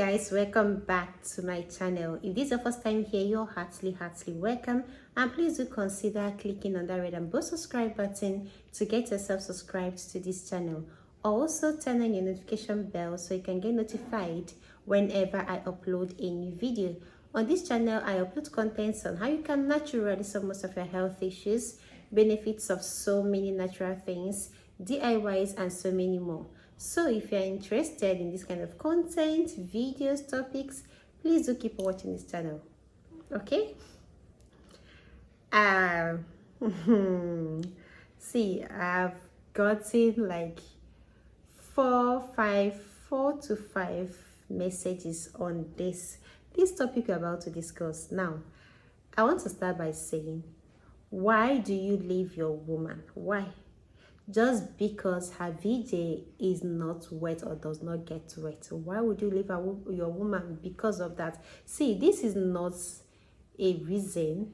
guys, welcome back to my channel. If this is your first time here, you're heartily welcome, and please do consider clicking on that red and blue subscribe button to get yourself subscribed to this channel. Also turn on your notification bell so you can get notified whenever I upload a new video. On this channel I upload contents on how you can naturally solve most of your health issues, benefits of so many natural things, DIYs, and so many more. So if you're interested in this kind of content, videos, topics, please do keep watching this channel. Okay? See, I've gotten like 4 to 5 messages on this topic we're about to discuss. Now, I want to start by saying, why do you leave your woman? Why? Just because her VJ is not wet or does not get wet. Why would you leave your woman because of that? See, this is not a reason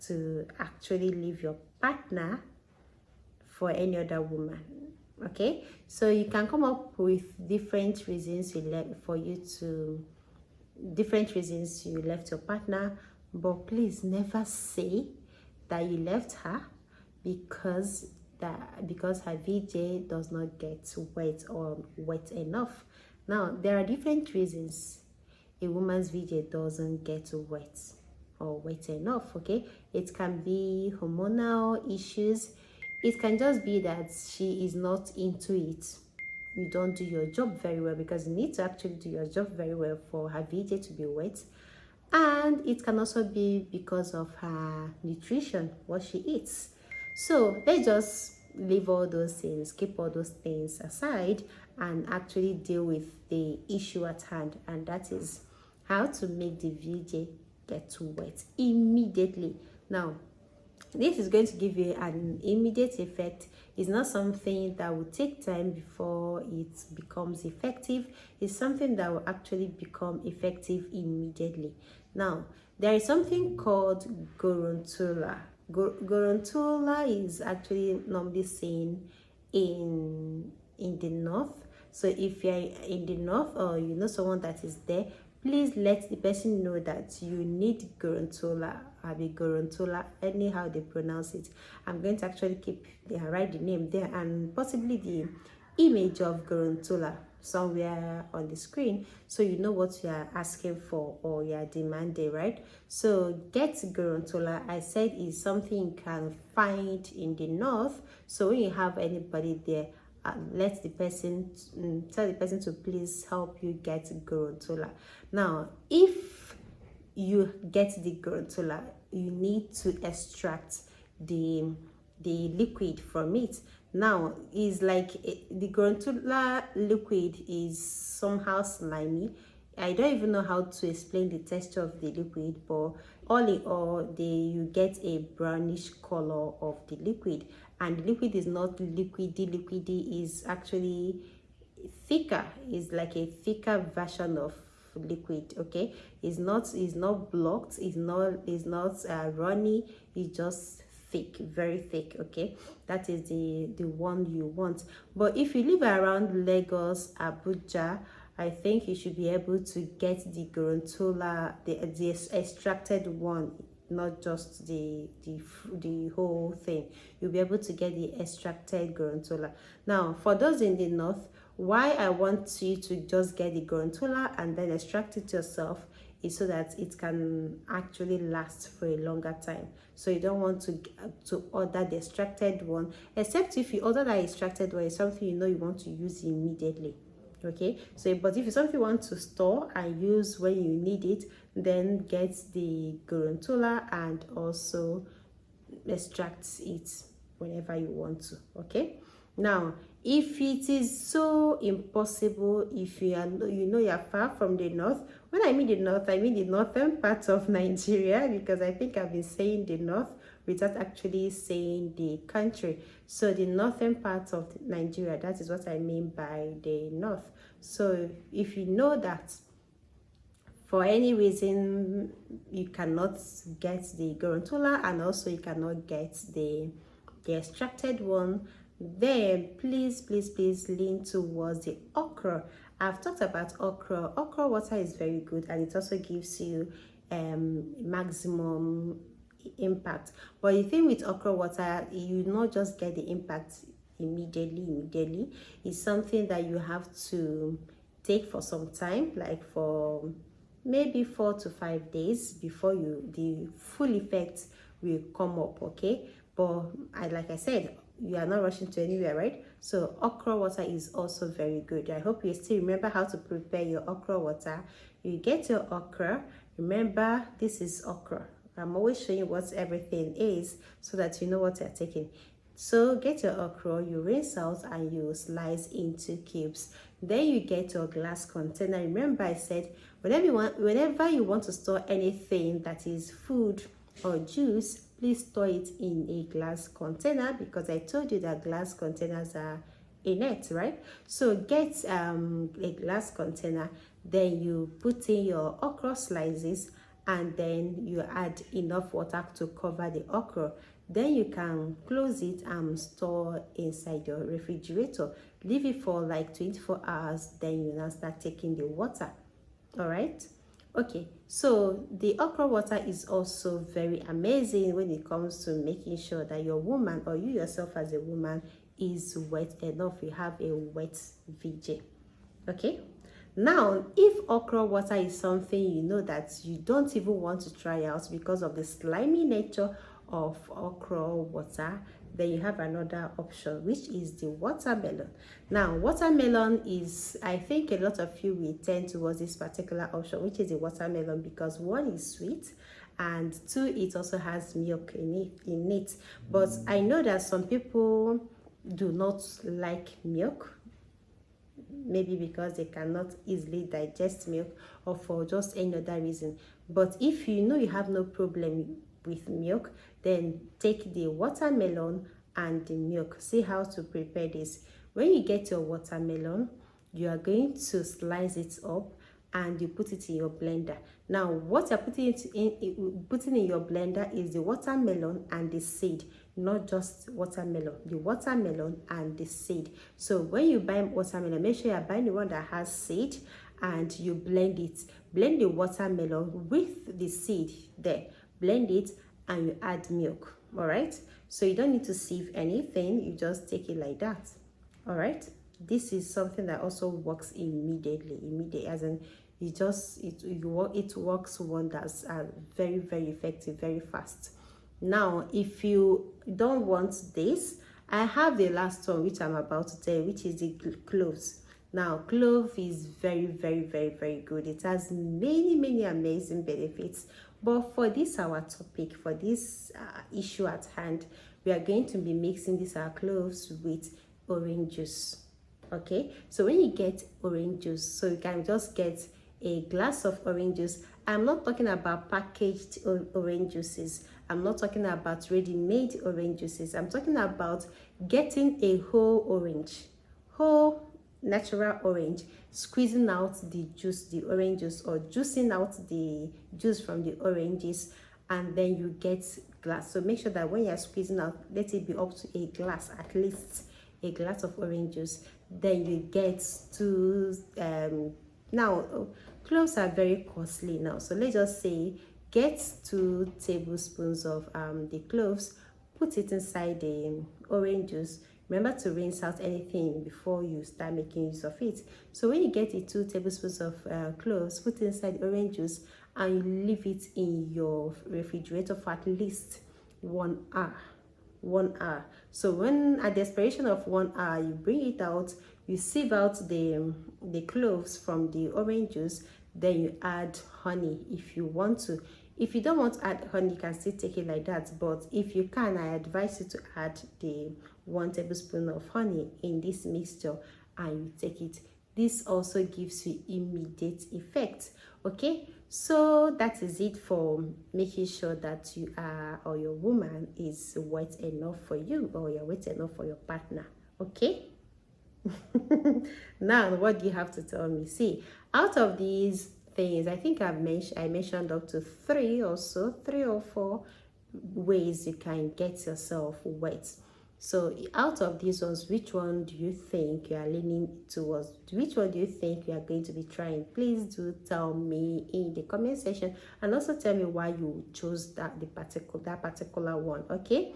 to actually leave your partner for any other woman. Okay, so you can come up with different reasons you left your partner, but please never say that you left her because her VJ does not get wet or wet enough. Now, there are different reasons a woman's VJ doesn't get wet or wet enough. Okay, it can be hormonal issues. It can just be that she is not into it. You don't do your job very well, because you need to actually do your job very well for her VJ to be wet. And it can also be because of her nutrition, what she eats. So let's just leave all those things, keep all those things aside, and actually deal with the issue at hand, and that is how to make the VJ get wet immediately. Now, this is going to give you an immediate effect. It's not something that will take time before it becomes effective. It's something that will actually become effective immediately. Now, there is something called gorontula. Gorontula is actually normally seen in the north. So if you're in the north or you know someone that is there, please let the person know that you need gorontula, gorontula, anyhow they pronounce it. I'm going to actually write the name there and possibly the image of gorontula somewhere on the screen, so you know what you are asking for or you are demanding, right? So get gorontula, I said, is something you can find in the north. So when you have anybody there, let the person tell the person to please help you get gorontula. Now, if you get the gorontula, you need to extract the liquid from it. Now, is like the gorontula liquid is somehow slimy. I don't even know how to explain the texture of the liquid, but all in all, you get a brownish color of the liquid, and the liquid is not liquidy, is actually thicker. It's like a thicker version of liquid. Okay, it's not blocked, it's not runny, it's just thick, very thick. Okay, that is the one you want. But if you live around Lagos, Abuja, I think you should be able to get the gorontula, the extracted one, not just the whole thing. You'll be able to get the extracted gorontula. Now, for those in the north, why I want you to just get the gorontula and then extract it yourself is so that it can actually last for a longer time. So you don't want to order the extracted one, except if you order that extracted one, it's something you know you want to use immediately. Okay, so but if it's something you want to store and use when you need it, then get the gorontula and also extract it whenever you want to. Okay, now if it is so impossible, if you're far from the north, when I mean the north, I mean the northern part of Nigeria, because I think I've been saying the north without actually saying the country. So the northern part of Nigeria, that is what I mean by the north. So if you know that for any reason you cannot get the gorontula and also you cannot get the extracted one, then please lean towards the okra. I've talked about okra. Okra water is very good, and it also gives you maximum impact. But the thing with okra water, you not just get the impact immediately. It's something that you have to take for some time, like for maybe 4 to 5 days before the full effect will come up. Okay, but like I said, you are not rushing to anywhere, right? So okra water is also very good. I hope you still remember how to prepare your okra water. You get your okra. Remember, this is okra. I'm always showing you what everything is so that you know what you're taking. So get your okra, you rinse out and you slice into cubes. Then you get your glass container. Remember I said whenever you want to store anything that is food or juice, please store it in a glass container, because I told you that glass containers are inert, right? So get a glass container, then you put in your okra slices, and then you add enough water to cover the okra. Then you can close it and store inside your refrigerator. Leave it for like 24 hours, then you now start taking the water. All right. Okay, so the okra water is also very amazing when it comes to making sure that your woman, or you yourself as a woman, is wet enough. You have a wet VJ. Okay, now if okra water is something you know that you don't even want to try out because of the slimy nature of okra water, then you have another option, which is the watermelon. Now watermelon is, I think a lot of you will tend towards this particular option, which is the watermelon, because one is sweet, and two, it also has milk in it. But I know that some people do not like milk, maybe because they cannot easily digest milk, or for just any other reason. But if you know you have no problem with milk, then take the watermelon and the milk. See how to prepare this. When you get your watermelon, you are going to slice it up and you put it in your blender. Now what you're putting in your blender is the watermelon and the seed, not just watermelon, the watermelon and the seed. So when you buy watermelon, make sure you're buying the one that has seed, and you blend it. Blend the watermelon with the seed there, blend it, and you add milk. All right, so you don't need to sieve anything, you just take it like that. All right, this is something that also works immediately, as in it works wonders, very effective, very fast. Now if you don't want this, I have the last one which I'm about to tell you, which is the cloves. Now clove is very good. It has many amazing benefits. But for this our topic, for this issue at hand, we are going to be mixing these our cloves with orange juice. Okay, so when you get orange juice, so you can just get a glass of orange juice. I'm not talking about packaged orange juices. I'm not talking about ready-made orange juices. I'm talking about getting a whole orange, whole natural orange, squeezing out the juice, the orange juice, or juicing out the juice from the oranges, and then you get glass. So make sure that when you're squeezing out, let it be up to a glass, at least a glass of orange juice. Then you get to now cloves are very costly now, so let's just say get 2 tablespoons of the cloves, put it inside the orange juice. Remember to rinse out anything before you start making use of it. So when you get the 2 tablespoons of cloves, put it inside the orange juice, and you leave it in your refrigerator for at least 1 hour. 1 hour. So when at the expiration of 1 hour, you bring it out, you sieve out the cloves from the orange juice, then you add honey if you want to. If you don't want to add honey, you can still take it like that, but if you can, I advise you to add the 1 tablespoon of honey in this mixture, and you take it. This also gives you immediate effect. Okay, so that is it for making sure that you are, or your woman is wet enough for you, or you're wet enough for your partner. Okay. Now what do you have to tell me? See, out of these things, I think I mentioned up to 3 or 4 ways you can get yourself wet. So out of these ones, which one do you think you are leaning towards? Which one do you think you are going to be trying? Please do tell me in the comment section, and also tell me why you chose that particular one. Okay.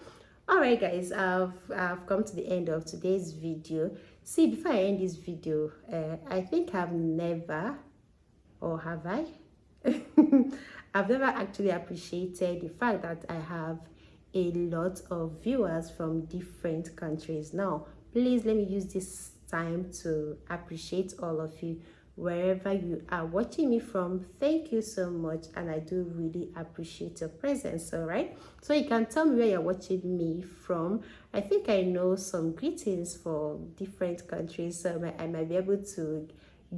All right, guys, I've come to the end of today's video. See, before I end this video, I think I've never, or have I? I've never actually appreciated the fact that I have a lot of viewers from different countries. Now, please let me use this time to appreciate all of you wherever you are watching me from. Thank you so much, and I do really appreciate your presence. All right, so you can tell me where you're watching me from. I think I know some greetings for different countries, so I might be able to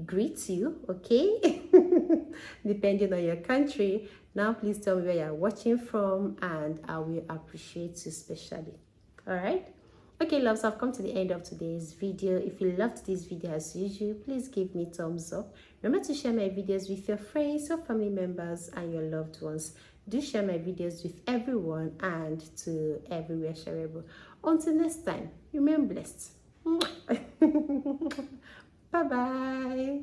greet you, okay? Depending on your country. Now please tell me where you're watching from, and I will appreciate you especially. All right, okay, loves, I've come to the end of today's video. If you loved this video as usual, please give me thumbs up. Remember to share my videos with your friends, your family members, and your loved ones. Do share my videos with everyone and to everywhere shareable. Until next time, remain blessed. Bye bye.